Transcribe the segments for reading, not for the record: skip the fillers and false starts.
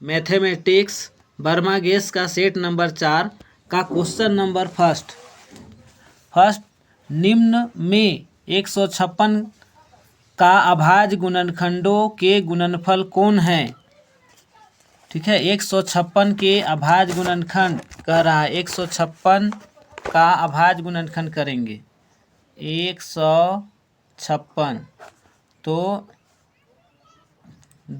Mathematics Burma guess का set number 4 का question number first निम्न में 156 का अभाज्य गुणनखंडों के गुणनफल कौन है। ठीक है, 156 के अभाज्य गुणनखंड कह रहा है। 156 का अभाज्य गुणनखंड करेंगे 156 तो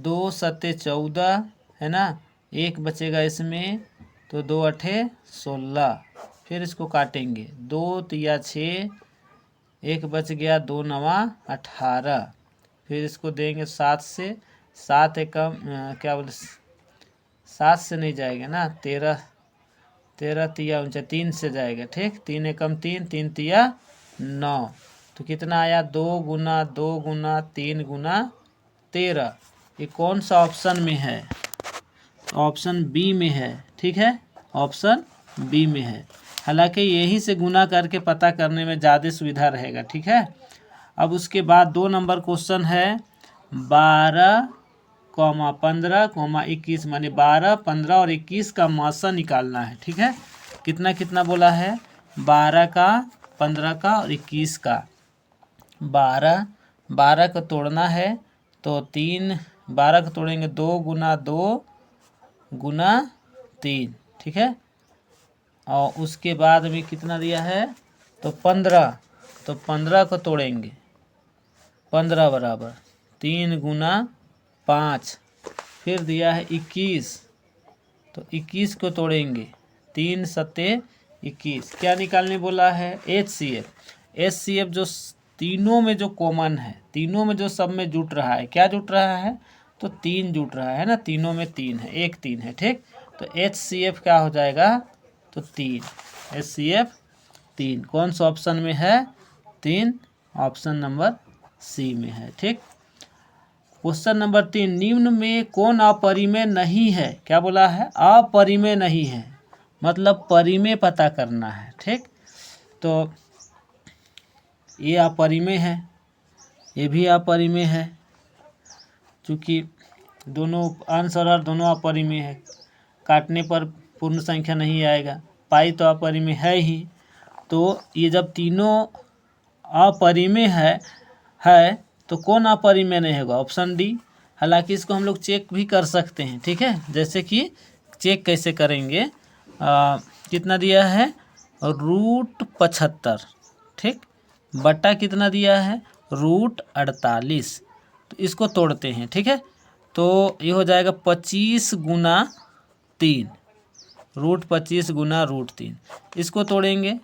2 सत्ते 14 है ना, एक बचेगा इसमें तो 2 अठे 16। फिर इसको काटेंगे 2 तिया 6, एक बच गया 2 नवा 18। फिर इसको देंगे 7 से, 7 एकम क्या बोले 7 से नहीं जाएगा ना, 13 तिया 3 से जाएगा। ठीक, 3 एकम 3, 3 तिया 9। तो कितना आया 2 गुना 2 गुना 3 गुना 13। ये कौन सा ऑप्शन में है? ऑप्शन बी में है। ठीक है, ऑप्शन बी में है। हालांकि यही से गुना करके पता करने में ज़्यादा सुविधा रहेगा। ठीक है, अब उसके बाद 2 नंबर क्वेश्चन है 12, 15, 21 माने 12, 15 और 21 का मासा निकालना है। ठीक है, कितना कितना बोला है 12 का, 15 का और 21 का। 12 को तोड़ना है तो 3, 12 को तोड़ेंगे 2 गुना 2 गुना 3। ठीक है, और उसके बाद में कितना दिया है तो 15, तो 15 को तोड़ेंगे 15 बराबर 3 गुना 5। फिर दिया है 21, तो 21 को तोड़ेंगे 3 सत्ते 21। क्या निकालने बोला है HCF जो तीनों में जो कॉमन है, तीनों में जो सब में जुट रहा है, क्या जुट रहा है तो 3 जुट रहा है ना, तीनों में 3 है, एक 3 है। ठीक, तो HCF क्या हो जाएगा तो 3, HCF 3। कौन सा ऑप्शन में है 3, ऑप्शन नंबर सी में है। ठीक, क्वेश्चन नंबर 3 निम्न में कौन अपरिमेय नहीं है। क्या बोला है अपरिमेय नहीं है, मतलब परिमेय पता करना है। ठीक, तो ये अपरिमेय है, ये भी अपरिमेय है, क्योंकि दोनों आंसर और दोनों अपरिमेय है। काटने पर पूर्ण संख्या नहीं आएगा, पाई तो अपरिमेय है ही। तो ये जब तीनों अपरिमेय है तो कौन अपरिमेय नहीं होगा, ऑप्शन डी। हालांकि इसको हम लोग चेक भी कर सकते हैं। ठीक है, जैसे कि चेक कैसे करेंगे, कितना दिया है √75। ठीक, बटा कितना दिया है √48। तो इसको तोड़ते हैं। ठीक है, तो ये हो जाएगा 25 गुना 3, √25 गुना √3। इसको तोड़ेंगे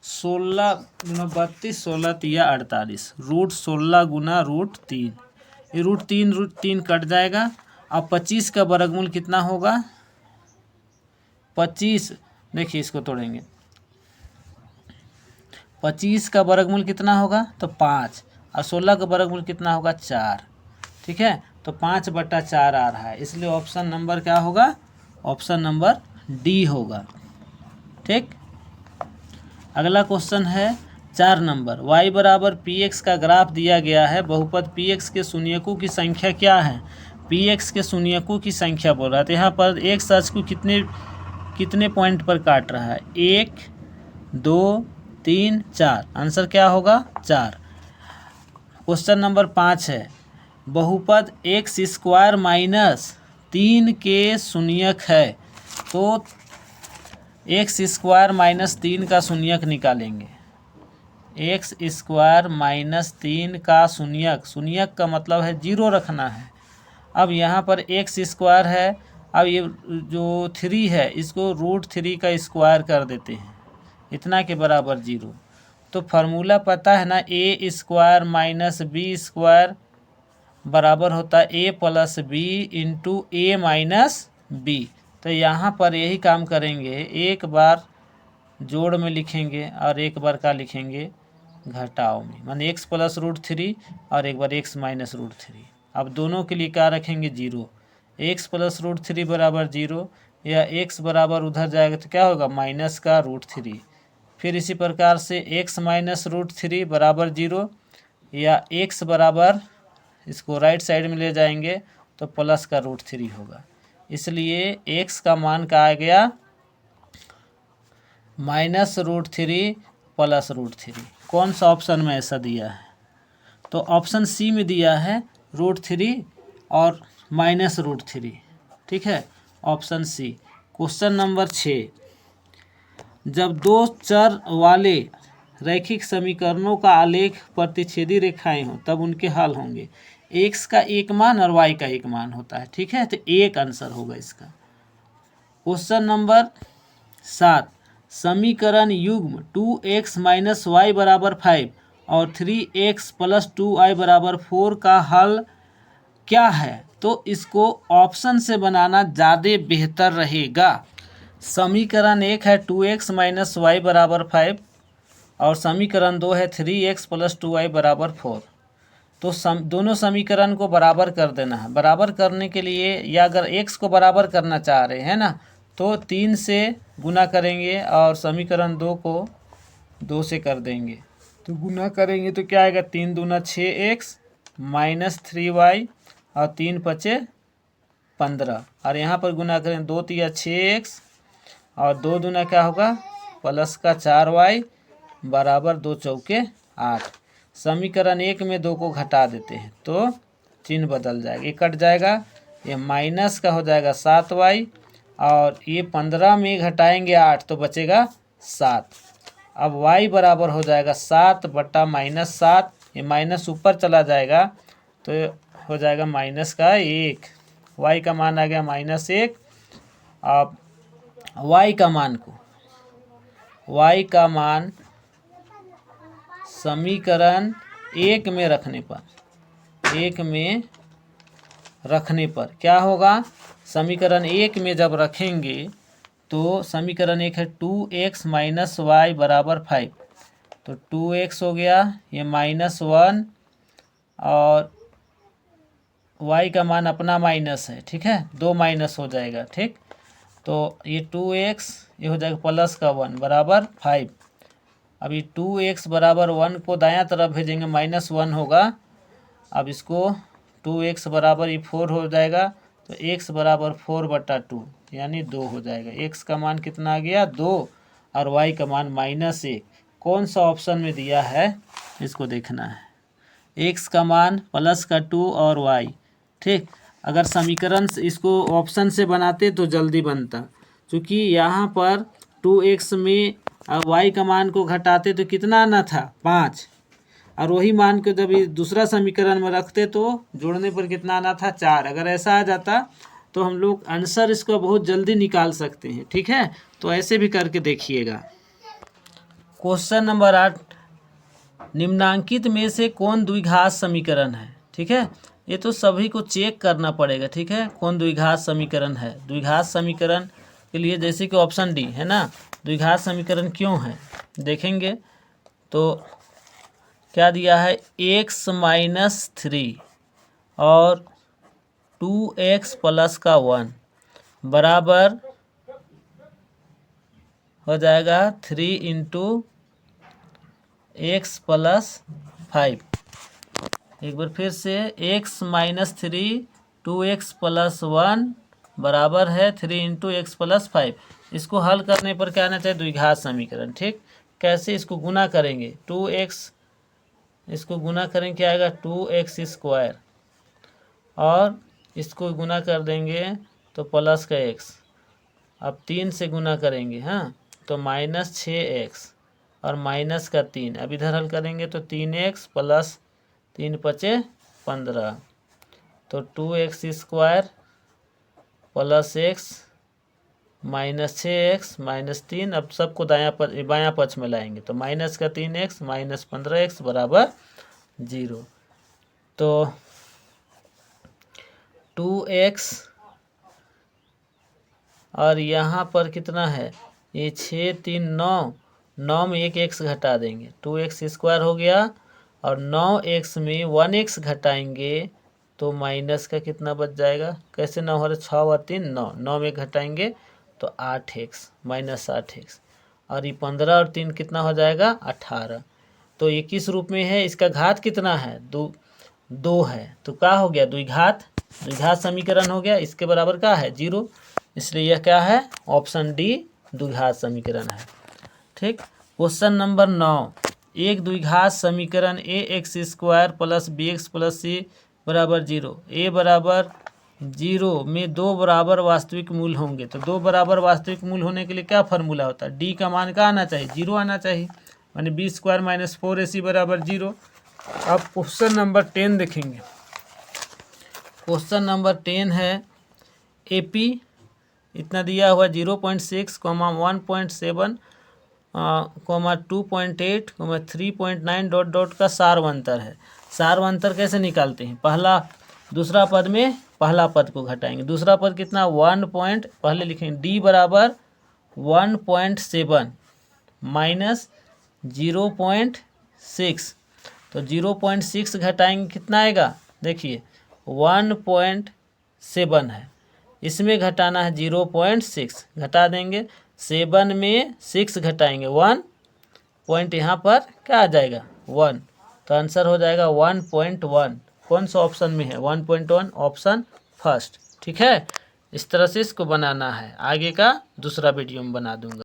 16 गुना 32, 16 तिया 48, √16 गुना √3। ये √3 कट जाएगा। अब 25 का वर्गमूल कितना होगा 25, देखिए इसको तोड़ेंगे 25 का वर्गमूल कितना होगा तो 5, और 16 का वर्गमूल कितना होगा 4। ठीक है, तो 5/4 आ रहा है, इसलिए ऑप्शन नंबर क्या होगा, ऑप्शन नंबर डी होगा। ठीक, अगला क्वेश्चन है 4 नंबर y बराबर px का ग्राफ दिया गया है। बहुपद px के शून्यकों की संख्या क्या है। px के शून्यकों की संख्या बोल रहा है, तो यहाँ पर x अक्ष को कितने पॉइंट पर काट रहा है 1 2 3 4। आंसर क्या होगा 4। क्वेश्चन नंबर 5 है बहुपद x² - 3 के शून्यक है, तो x² - 3 का शून्यक निकालेंगे। x² - 3 का शून्यक का मतलब है 0 रखना है। अब यहाँ पर x² है, अब ये जो 3 है इसको √3 का स्क्वायर कर देते हैं, इतना के बराबर 0। तो फार्मूला पता है ना, a² - b² बराबर होता है a + b × a - b। तो यहाँ पर यही काम करेंगे, एक बार जोड़ में लिखेंगे और एक बार का लिखेंगे घटाव में, माने x + √3 और एक बार x - √3। अब दोनों के लिए क्या रखेंगे 0, x + √3 बराबर 0, या x बराबर उधर जाएगा तो क्या होगा माइनस का √3। फिर इसी प्रकार से x - √3 बराबर 0, या x बराबर, इसको राइट साइड में ले जाएंगे तो प्लस का √3 होगा। इसलिए x का मान क्या आ गया -√3 + √3। कौन सा ऑप्शन में ऐसा दिया है? तो ऑप्शन सी में दिया है √3 और -√3। ठीक है, ऑप्शन सी। क्वेश्चन नंबर 6, जब दो चर वाले रैखिक समीकरणों का आलेख प्रतिच्छेदी रेखाएं हों तब उनके हल होंगे। x का एक मान और y का एक मान होता है। ठीक है, तो एक आंसर होगा इसका। क्वेश्चन नंबर 7, समीकरण युग्म 2x - y = 5 और 3x + 2y = 4 का हल क्या है? तो इसको ऑप्शन से बनाना ज़्यादा बेहतर रहेगा। समीकरण 1 है 2x - y = 5 और समीकरण 2 है 3x + 2y = 4। तो दोनों समीकरण को बराबर कर देना है। बराबर करने के लिए, या अगर x को बराबर करना चाह रहे हैं ना, तो 3 से गुना करेंगे और समीकरण 2 को 2 से कर देंगे। तो गुना करेंगे तो क्या आएगा? 3 दूना 6x - 3y और 3 × 5 = 15। और यहाँ पर गुना करें 2 × 3 = 6x और 2 दूना क्या होगा? +4y = 2 × 4 = 8। समीकरण 1 में 2 को घटा देते हैं तो चिन्ह बदल जाएगा, ये कट जाएगा, ये माइनस का हो जाएगा 7y और ये 15 में घटाएंगे 8 तो बचेगा 7। अब y बराबर हो जाएगा 7 बटा -7, ये माइनस ऊपर चला जाएगा तो हो जाएगा -1। y का मान आ गया -1। अब y का मान समीकरण 1 में रखने पर क्या होगा? समीकरण 1 में जब रखेंगे तो समीकरण 1 है 2x - y = 5, तो 2x हो गया, ये -1 और y का मान अपना माइनस है। ठीक है, 2 माइनस हो जाएगा। ठीक, तो ये 2x ये हो जाएगा +1 बराबर 5। अभी 2x = 1 को दायां तरफ भेजेंगे, -1 होगा। अब इसको 2x = 4 हो जाएगा, तो x = 4/2 यानी 2 हो जाएगा। x का मान कितना आ गया? 2 और y का मान -1। कौन सा ऑप्शन में दिया है इसको देखना है। x का मान +2 और y। ठीक, अगर समीकरण इसको ऑप्शन से बनाते तो जल्दी बनता, क्योंकि यहाँ पर 2x में y का मान को घटाते तो कितना आना था? 5, और वही मान को जब दूसरा समीकरण में रखते तो जोड़ने पर कितना आना था? 4। अगर ऐसा आ जाता तो हम लोग आंसर इसको बहुत जल्दी निकाल सकते हैं। ठीक है, तो ऐसे भी करके देखिएगा। क्वेश्चन नंबर 8, निम्नांकित में से कौन द्विघात समीकरण है? ठीक है, ये तो सभी को चेक करना पड़ेगा। ठीक है, कौन द्विघात समीकरण है? द्विघात समीकरण के लिए जैसे कि ऑप्शन डी है ना, द्विघात समीकरण क्यों है देखेंगे तो क्या दिया है? x - 3 और 2x + 1 बराबर हो जाएगा 3 × x + 5। एक बार फिर से, x - 3 2x + 1 बराबर है 3 × x + 5। इसको हल करने पर क्या आना चाहिए? द्विघात समीकरण। ठीक, कैसे इसको गुना करेंगे? 2x इसको गुना करेंगे क्या आएगा? 2x² और इसको गुना कर देंगे तो प्लस का x। अब 3 से गुना करेंगे, हाँ, तो -6x और माइनस का 3। अब इधर हल करेंगे तो 3x + 3 × 5 = 15, तो 2x² + x -6x -3। अब सबको बायां पक्ष में लाएंगे तो -3x -15x = 0। तो 2x और यहाँ पर कितना है? ये 6 3 9, 9 में एक x घटा देंगे, 2x² हो गया, और 9x में 1x घटाएंगे तो माइनस का कितना बच जाएगा? कैसे 9 हो रहा है? 6 और 3 9, 9 में घटाएंगे तो 8x -8x, और ये 15 और 3 कितना हो जाएगा? 18। तो ये किस रूप में है? इसका घात कितना है? 2 है, तो क्या हो गया? द्विघात द्विघात समीकरण हो गया, इसके बराबर क्या है 0, इसलिए यह क्या है ऑप्शन डी द्विघात समीकरण है। ठीक। क्वेश्चन नंबर 9, एक द्विघात समीकरण A X square plus B X plus C बराबर 0, ए बराबर 0 में दो बराबर वास्तविक मूल होंगे। तो दो बराबर वास्तविक मूल होने के लिए क्या फार्मूला होता है, डी का मान क्या आना चाहिए 0 आना चाहिए, यानी बी स्क्वायर माइनस 4ac बराबर 0। अब क्वेश्चन नंबर 10 देखेंगे। क्वेश्चन नंबर 10 है एपी इतना दिया हुआ 0.6, 1.7, 2.8, 3.9 डॉट डॉट का सार्वंतर है। सार्वंतर कैसे निकालते हैं, पहला दूसरा पद में पहला पद को घटाएंगे, दूसरा पद कितना 1 पॉइंट, पहले लिखेंगे डी बराबर 1.7 माइनस 0.6, तो 0.6 घटाएंगे कितना आएगा, देखिए 1.7 है, इसमें घटाना है 0.6, घटा देंगे, 7 में 6 घटाएंगे 1 पॉइंट, यहाँ पर क्या आ जाएगा 1, तो आंसर हो जाएगा 1.1। कौन सा ऑप्शन में है 1.1, ऑप्शन फर्स्ट। ठीक है, इस तरह से इसको बनाना है, आगे का दूसरा वीडियो में बना दूंगा।